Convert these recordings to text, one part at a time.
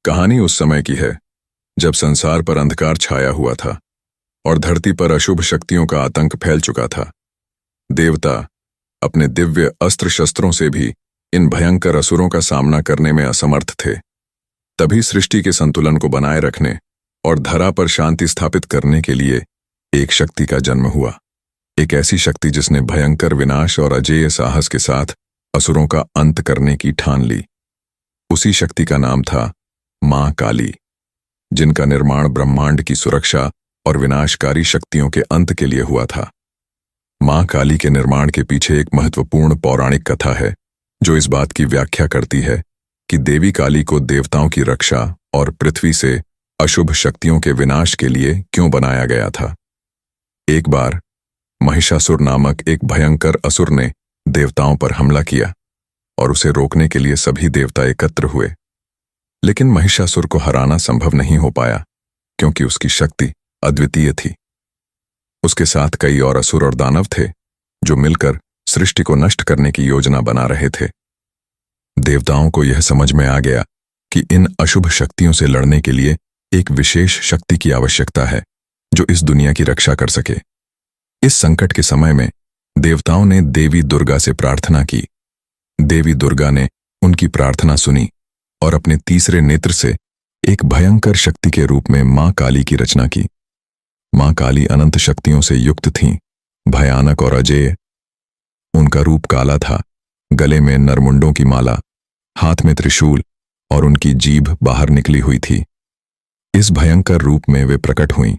कहानी उस समय की है जब संसार पर अंधकार छाया हुआ था और धरती पर अशुभ शक्तियों का आतंक फैल चुका था। देवता अपने दिव्य अस्त्र शस्त्रों से भी इन भयंकर असुरों का सामना करने में असमर्थ थे। तभी सृष्टि के संतुलन को बनाए रखने और धरा पर शांति स्थापित करने के लिए एक शक्ति का जन्म हुआ। एक ऐसी शक्ति जिसने भयंकर विनाश और अजेय साहस के साथ असुरों का अंत करने की ठान ली। उसी शक्ति का नाम था मां काली, जिनका निर्माण ब्रह्मांड की सुरक्षा और विनाशकारी शक्तियों के अंत के लिए हुआ था। मां काली के निर्माण के पीछे एक महत्वपूर्ण पौराणिक कथा है जो इस बात की व्याख्या करती है कि देवी काली को देवताओं की रक्षा और पृथ्वी से अशुभ शक्तियों के विनाश के लिए क्यों बनाया गया था। एक बार महिषासुर नामक एक भयंकर असुर ने देवताओं पर हमला किया और उसे रोकने के लिए सभी देवता एकत्र हुए। लेकिन महिषासुर को हराना संभव नहीं हो पाया क्योंकि उसकी शक्ति अद्वितीय थी। उसके साथ कई और असुर और दानव थे जो मिलकर सृष्टि को नष्ट करने की योजना बना रहे थे। देवताओं को यह समझ में आ गया कि इन अशुभ शक्तियों से लड़ने के लिए एक विशेष शक्ति की आवश्यकता है जो इस दुनिया की रक्षा कर सके। इस संकट के समय में देवताओं ने देवी दुर्गा से प्रार्थना की। देवी दुर्गा ने उनकी प्रार्थना सुनी और अपने तीसरे नेत्र से एक भयंकर शक्ति के रूप में मां काली की रचना की। मां काली अनंत शक्तियों से युक्त थीं, भयानक और अजेय। उनका रूप काला था, गले में नरमुंडों की माला, हाथ में त्रिशूल और उनकी जीभ बाहर निकली हुई थी। इस भयंकर रूप में वे प्रकट हुईं।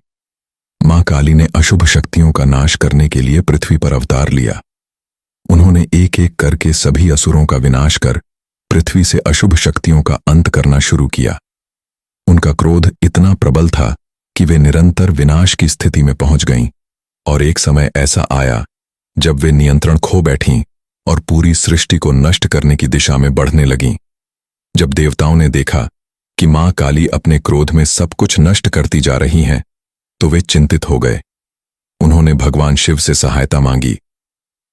मां काली ने अशुभ शक्तियों का नाश करने के लिए पृथ्वी पर अवतार लिया। उन्होंने एक एक करके सभी असुरों का विनाश कर पृथ्वी से अशुभ शक्तियों का अंत करना शुरू किया। उनका क्रोध इतना प्रबल था कि वे निरंतर विनाश की स्थिति में पहुंच गईं और एक समय ऐसा आया जब वे नियंत्रण खो बैठीं और पूरी सृष्टि को नष्ट करने की दिशा में बढ़ने लगीं। जब देवताओं ने देखा कि मां काली अपने क्रोध में सब कुछ नष्ट करती जा रही हैं, तो वे चिंतित हो गए। उन्होंने भगवान शिव से सहायता मांगी।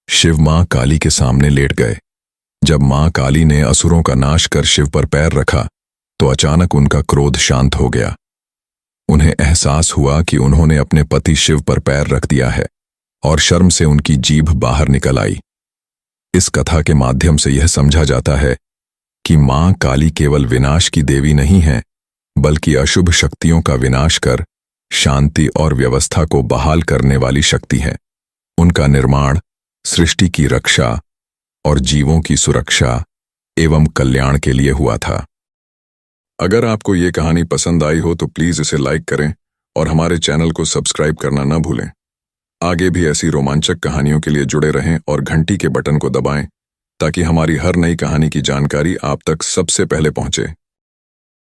शिव मां काली के सामने लेट गए। जब मां काली ने असुरों का नाश कर शिव पर पैर रखा तो अचानक उनका क्रोध शांत हो गया। उन्हें एहसास हुआ कि उन्होंने अपने पति शिव पर पैर रख दिया है और शर्म से उनकी जीभ बाहर निकल आई। इस कथा के माध्यम से यह समझा जाता है कि मां काली केवल विनाश की देवी नहीं है, बल्कि अशुभ शक्तियों का विनाश कर शांति और व्यवस्था को बहाल करने वाली शक्ति है। उनका निर्माण सृष्टि की रक्षा और जीवों की सुरक्षा एवं कल्याण के लिए हुआ था। अगर आपको ये कहानी पसंद आई हो तो प्लीज इसे लाइक करें और हमारे चैनल को सब्सक्राइब करना न भूलें। आगे भी ऐसी रोमांचक कहानियों के लिए जुड़े रहें और घंटी के बटन को दबाएं ताकि हमारी हर नई कहानी की जानकारी आप तक सबसे पहले पहुंचे।